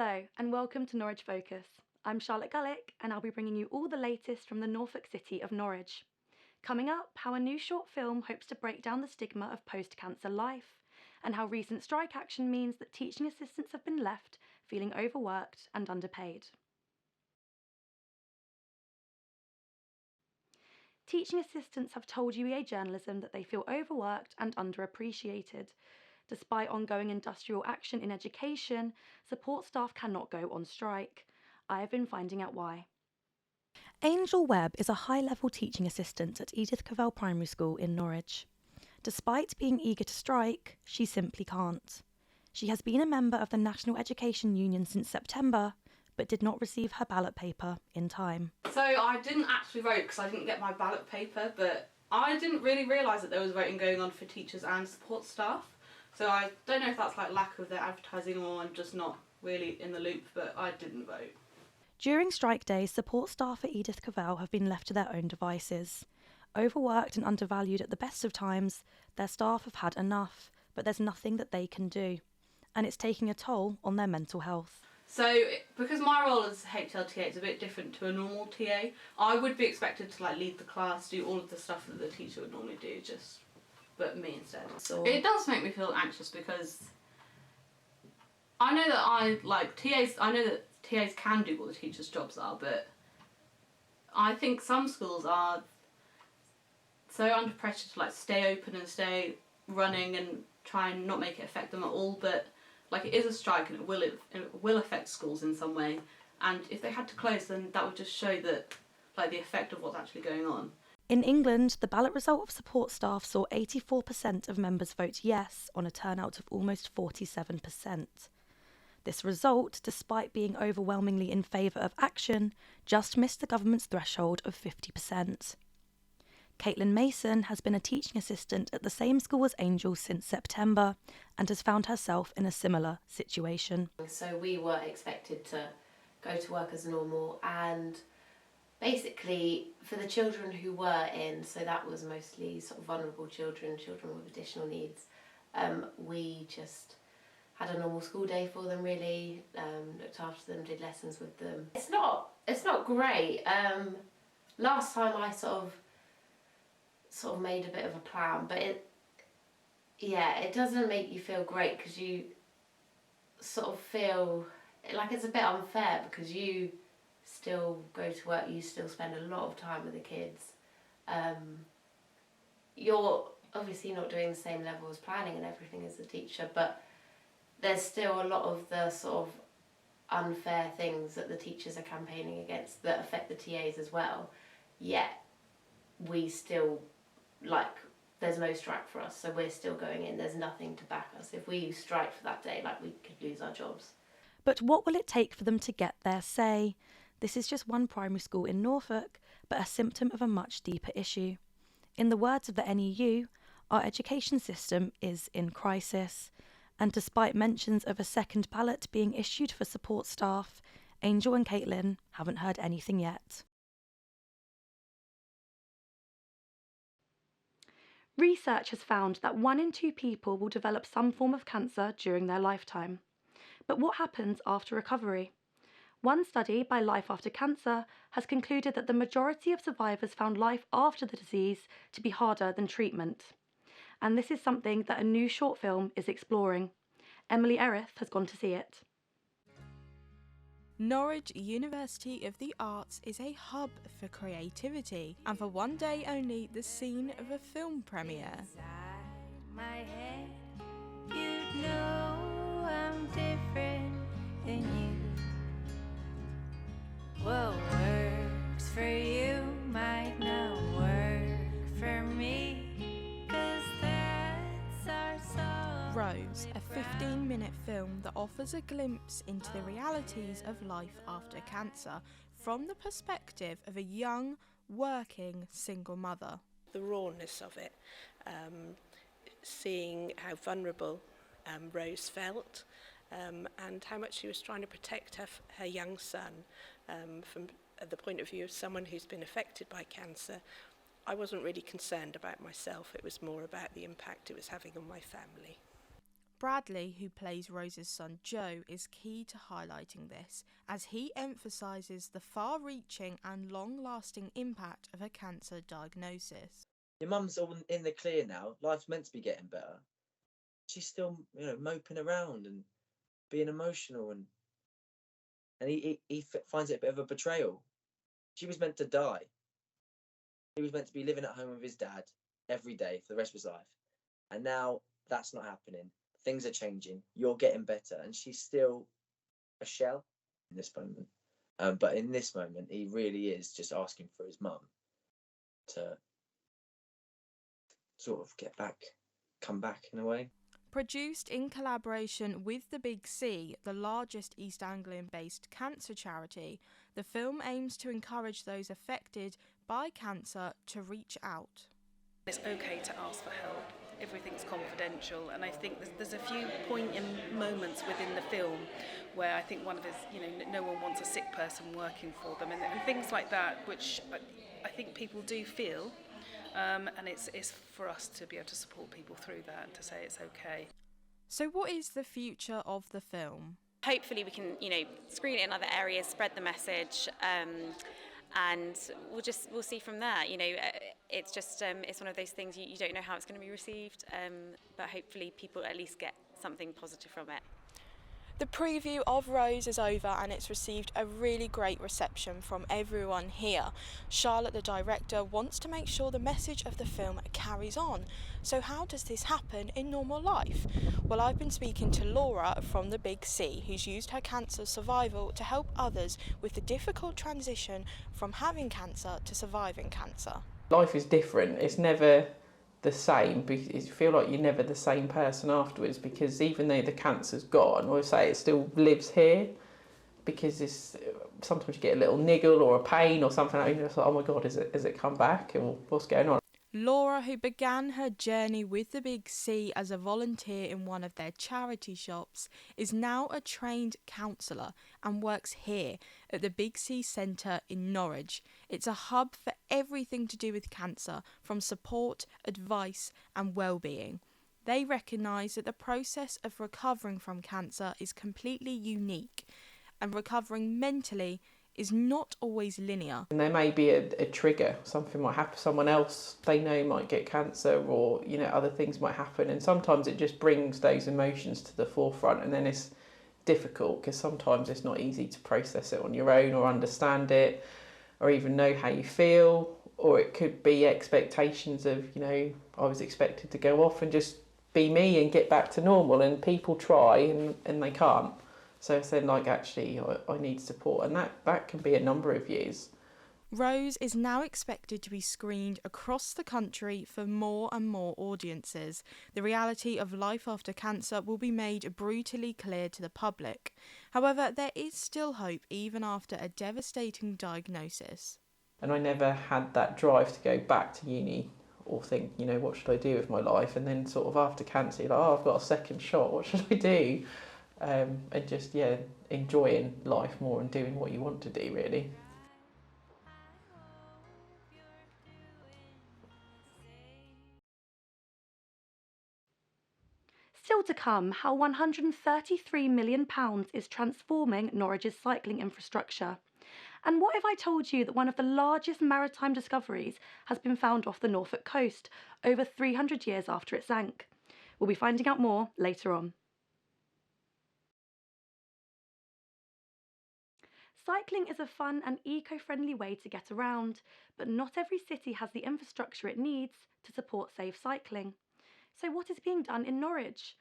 Hello and welcome to Norwich Focus. I'm Charlotte Gullick and I'll be bringing you all the latest from the Norfolk City of Norwich. Coming up, how a new short film hopes to break down the stigma of post-cancer life, and how recent strike action means that teaching assistants have been left feeling overworked and underpaid. Teaching assistants have told UEA Journalism that they feel overworked and underappreciated. Despite ongoing industrial action in education, support staff cannot go on strike. I have been finding out why. Angel Webb is a high-level teaching assistant at Edith Cavell Primary School in Norwich. Despite being eager to strike, she simply can't. She has been a member of the National Education Union since September, but did not receive her ballot paper in time. So I didn't actually vote because I didn't get my ballot paper, but I didn't really realise that there was voting going on for teachers and support staff. So I don't know if that's like lack of their advertising or I'm just not really in the loop, but I didn't vote. During strike days, support staff at Edith Cavell have been left to their own devices. Overworked and undervalued at the best of times, their staff have had enough, but there's nothing that they can do. And it's taking a toll on their mental health. So because my role as HLTA is a bit different to a normal TA, I would be expected to like lead the class, do all of the stuff that the teacher would normally do, but me instead. So it does make me feel anxious because I know that I know that TAs can do what the teachers' jobs are, but I think some schools are so under pressure to like stay open and stay running and try and not make it affect them at all, but like it is a strike and it will affect schools in some way, and if they had to close then that would just show that like the effect of what's actually going on. In England, the ballot result of support staff saw 84% of members vote yes on a turnout of almost 47%. This result, despite being overwhelmingly in favour of action, just missed the government's threshold of 50%. Caitlin Mason has been a teaching assistant at the same school as Angel since September and has found herself in a similar situation. So we were expected to go to work as normal, and basically for the children who were in, so that was mostly sort of vulnerable children with additional needs, we just had a normal school day for them really, looked after them, did lessons with them. It's not great. Last time I sort of made a bit of a plan, but it doesn't make you feel great because you sort of feel like it's a bit unfair because you still go to work, you still spend a lot of time with the kids. You're obviously not doing the same level as planning and everything as a teacher, but there's still a lot of the sort of unfair things that the teachers are campaigning against that affect the TAs as well, yet we still, like, there's no strike for us, so we're still going in, there's nothing to back us. If we strike for that day, like, we could lose our jobs. But what will it take for them to get their say? This is just one primary school in Norfolk, but a symptom of a much deeper issue. In the words of the NEU, our education system is in crisis. And despite mentions of a second ballot being issued for support staff, Angel and Caitlin haven't heard anything yet. Research has found that 1 in 2 people will develop some form of cancer during their lifetime. But what happens after recovery? One study by Life After Cancer has concluded that the majority of survivors found life after the disease to be harder than treatment. And this is something that a new short film is exploring. Emily Erith has gone to see it. Norwich University of the Arts is a hub for creativity, and for one day only the scene of a film premiere. Inside my head, you know I'm different than you. What works for you might not work for me, 'cause that's our song. Rose, a 15-minute film that offers a glimpse into the realities of life after cancer from the perspective of a young, working single mother. The rawness of it, seeing how vulnerable Rose felt, and how much she was trying to protect her young son from the point of view of someone who's been affected by cancer. I wasn't really concerned about myself, it was more about the impact it was having on my family. Bradley, who plays Rose's son Joe, is key to highlighting this, as he emphasises the far-reaching and long-lasting impact of a cancer diagnosis. Your mum's all in the clear now. Life's meant to be getting better. She's still, moping around and being emotional, and he finds it a bit of a betrayal. She was meant to die. He was meant to be living at home with his dad every day for the rest of his life. And now that's not happening. Things are changing. You're getting better. And she's still a shell in this moment. But in this moment, he really is just asking for his mum to sort of come back in a way. Produced in collaboration with the Big C, the largest East Anglian-based cancer charity, the film aims to encourage those affected by cancer to reach out. It's okay to ask for help. Everything's confidential, and I think there's a few poignant moments within the film where I think one of his, no one wants a sick person working for them, and things like that, which I think people do feel. And it's for us to be able to support people through that and to say it's okay. So what is the future of the film? Hopefully we can, screen it in other areas, spread the message, and we'll see from there. It's just it's one of those things you don't know how it's going to be received, but hopefully people at least get something positive from it. The preview of Rose is over and it's received a really great reception from everyone here. Charlotte, the director, wants to make sure the message of the film carries on. So how does this happen in normal life? Well, I've been speaking to Laura from the Big C, who's used her cancer survival to help others with the difficult transition from having cancer to surviving cancer. Life is different. It's never the same, because you feel like you're never the same person afterwards, because even though the cancer's gone, or say it still lives here, because it's sometimes you get a little niggle or a pain or something, and you're just like, oh my god, has it come back, or what's going on? Laura, who began her journey with the Big C as a volunteer in one of their charity shops, is now a trained counsellor and works here at the Big C Centre in Norwich. It's a hub for everything to do with cancer, from support, advice and well-being. They recognise that the process of recovering from cancer is completely unique, and recovering mentally is not always linear. And there may be a trigger, something might happen, someone else they know might get cancer, or other things might happen, and sometimes it just brings those emotions to the forefront, and then it's difficult because sometimes it's not easy to process it on your own or understand it or even know how you feel, or it could be expectations of, I was expected to go off and just be me and get back to normal, and people try and they can't. So it's then like, actually, I need support, and that can be a number of years. Rose is now expected to be screened across the country for more and more audiences. The reality of life after cancer will be made brutally clear to the public. However, there is still hope even after a devastating diagnosis. And I never had that drive to go back to uni or think, what should I do with my life? And then sort of after cancer, you're like, I've got a second shot, what should I do? And just, enjoying life more and doing what you want to do, really. Still to come, how £133 million is transforming Norwich's cycling infrastructure. And what if I told you that one of the largest maritime discoveries has been found off the Norfolk coast, over 300 years after it sank? We'll be finding out more later on. Cycling is a fun and eco-friendly way to get around, but not every city has the infrastructure it needs to support safe cycling. So what is being done in Norwich?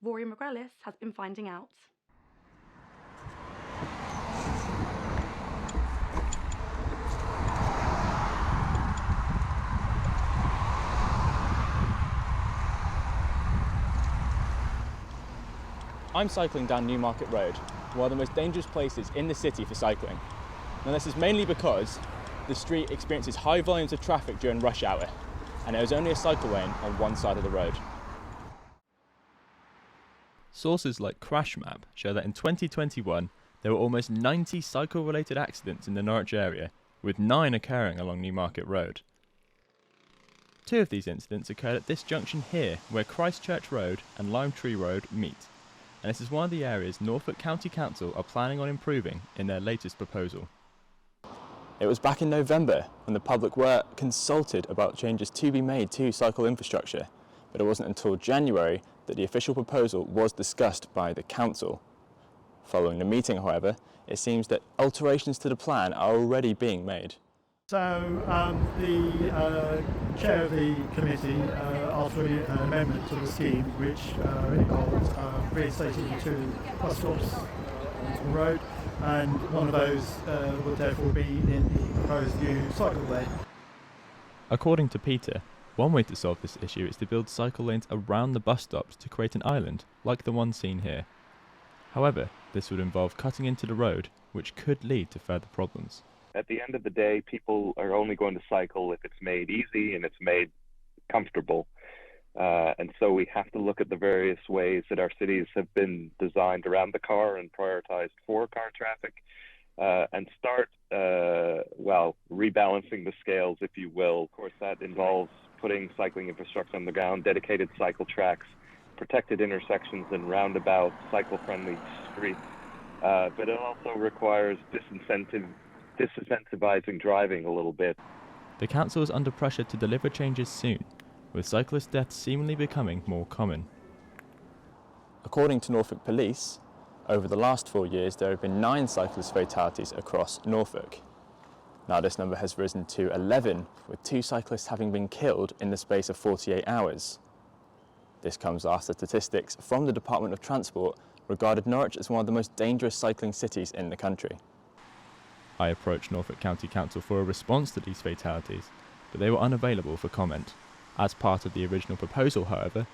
Rory McGrellis has been finding out. I'm cycling down Newmarket Road, one of the most dangerous places in the city for cycling. Now this is mainly because the street experiences high volumes of traffic during rush hour, and there is only a cycle lane on one side of the road. Sources like CrashMap show that in 2021 there were almost 90 cycle-related accidents in the Norwich area, with 9 occurring along Newmarket Road. Two of these incidents occurred at this junction here, where Christchurch Road and Lime Tree Road meet, and this is one of the areas Norfolk County Council are planning on improving in their latest proposal. It was back in November when the public were consulted about changes to be made to cycle infrastructure, but it wasn't until January that the official proposal was discussed by the council. Following the meeting, however, it seems that alterations to the plan are already being made. So the chair of the committee asked for an amendment to the scheme which involved reinstating the two bus stops on the road, and one of those would therefore be in the proposed new cycle lane. According to Peter, one way to solve this issue is to build cycle lanes around the bus stops to create an island, like the one seen here. However, this would involve cutting into the road, which could lead to further problems. At the end of the day, people are only going to cycle if it's made easy and it's made comfortable. And so we have to look at the various ways that our cities have been designed around the car and prioritized for car traffic, and start, rebalancing the scales, if you will. Of course, that involves putting cycling infrastructure on the ground, dedicated cycle tracks, protected intersections and roundabouts, cycle-friendly streets. But it also requires disincentivizing driving a little bit. The council is under pressure to deliver changes soon, with cyclist deaths seemingly becoming more common. According to Norfolk Police, over the last 4 years there have been 9 cyclist fatalities across Norfolk. Now this number has risen to 11, with 2 cyclists having been killed in the space of 48 hours. This comes after statistics from the Department of Transport regarded Norwich as one of the most dangerous cycling cities in the country. I approached Norfolk County Council for a response to these fatalities, but they were unavailable for comment. As part of the original proposal, however,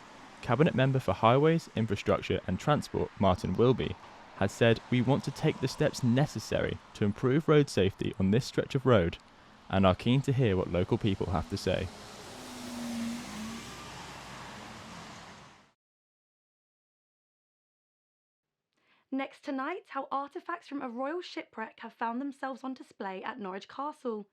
Cabinet Member for Highways, Infrastructure and Transport, Martin Wilby, had said we want to take the steps necessary to improve road safety on this stretch of road and are keen to hear what local people have to say. Next tonight, how artefacts from a royal shipwreck have found themselves on display at Norwich Castle.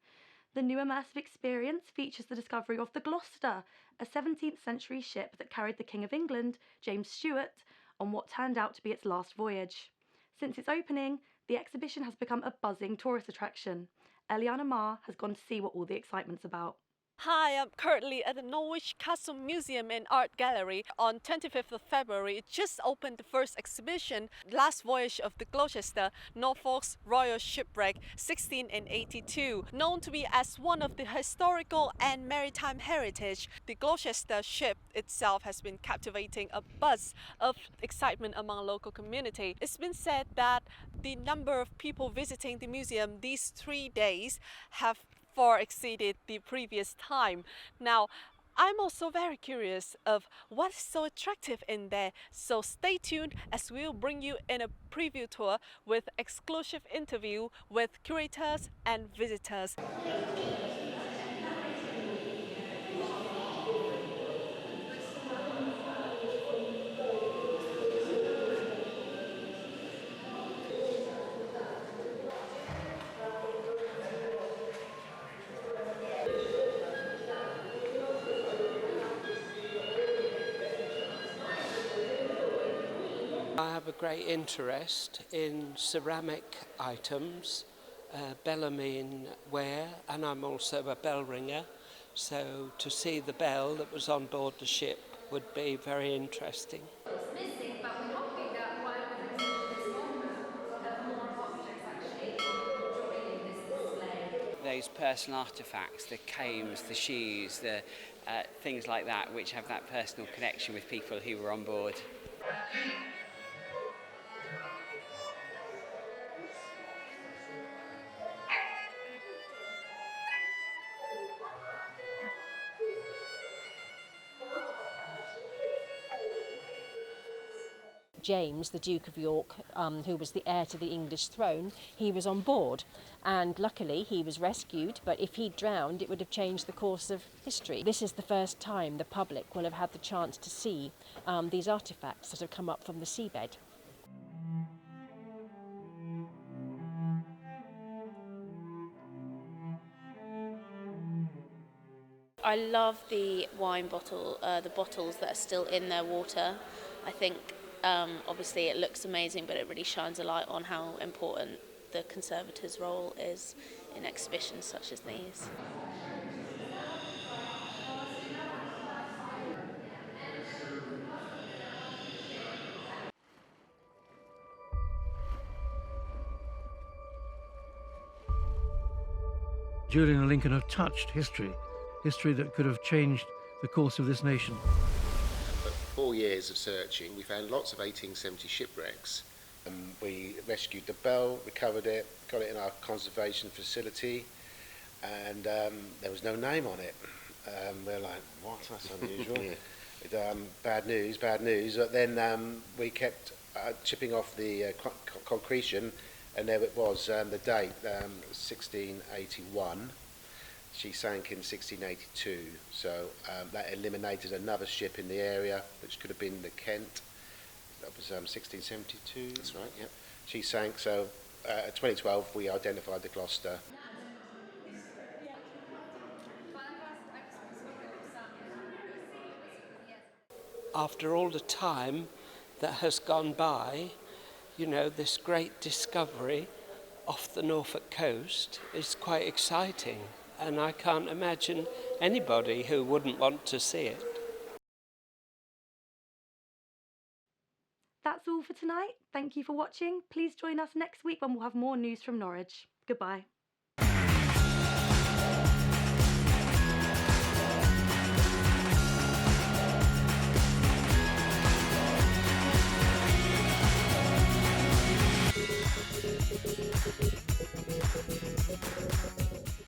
The new immersive experience features the discovery of the Gloucester, a 17th century ship that carried the King of England, James Stuart, on what turned out to be its last voyage. Since its opening, the exhibition has become a buzzing tourist attraction. Eliana Ma has gone to see what all the excitement's about. Hi, I'm currently at the Norwich Castle Museum and Art Gallery. On 25th of February, it just opened the first exhibition, Last Voyage of the Gloucester, Norfolk's Royal Shipwreck, 1682. Known to be as one of the historical and maritime heritage, the Gloucester ship itself has been captivating a buzz of excitement among local community. It's been said that the number of people visiting the museum these 3 days have far exceeded the previous time. Now, I'm also very curious of what is so attractive in there, so stay tuned as we'll bring you in a preview tour with exclusive interview with curators and visitors. I have a great interest in ceramic items, Bellarmine ware, and I'm also a bell ringer, so to see the bell that was on board the ship would be very interesting. It's missing, but we're hoping that while we're exhibiting this moment, we'll have more objects actually joining this display. Those personal artefacts, the combs, the shoes, the things like that, which have that personal connection with people who were on board. James, the Duke of York, who was the heir to the English throne, he was on board, and luckily he was rescued, but if he'd drowned it would have changed the course of history. This is the first time the public will have had the chance to see these artefacts that have come up from the seabed. I love the wine bottle, the bottles that are still in their water. I think obviously it looks amazing, but it really shines a light on how important the conservators' role is in exhibitions such as these. Julian and Lincoln have touched history that could have changed the course of this nation. But 4 years of searching, we found lots of 1870 shipwrecks. We rescued the bell, recovered it, got it in our conservation facility, and there was no name on it. We're like, what? That's unusual. Bad news, bad news. But then we kept chipping off the concretion, and there it was, the date, 1681. She sank in 1682, so that eliminated another ship in the area, which could have been the Kent. That was 1672. That's right, yep. She sank, so 2012 we identified the Gloucester. After all the time that has gone by, you know, this great discovery off the Norfolk coast is quite exciting, and I can't imagine anybody who wouldn't want to see it. That's all for tonight. Thank you for watching. Please join us next week when we'll have more news from Norwich. Goodbye.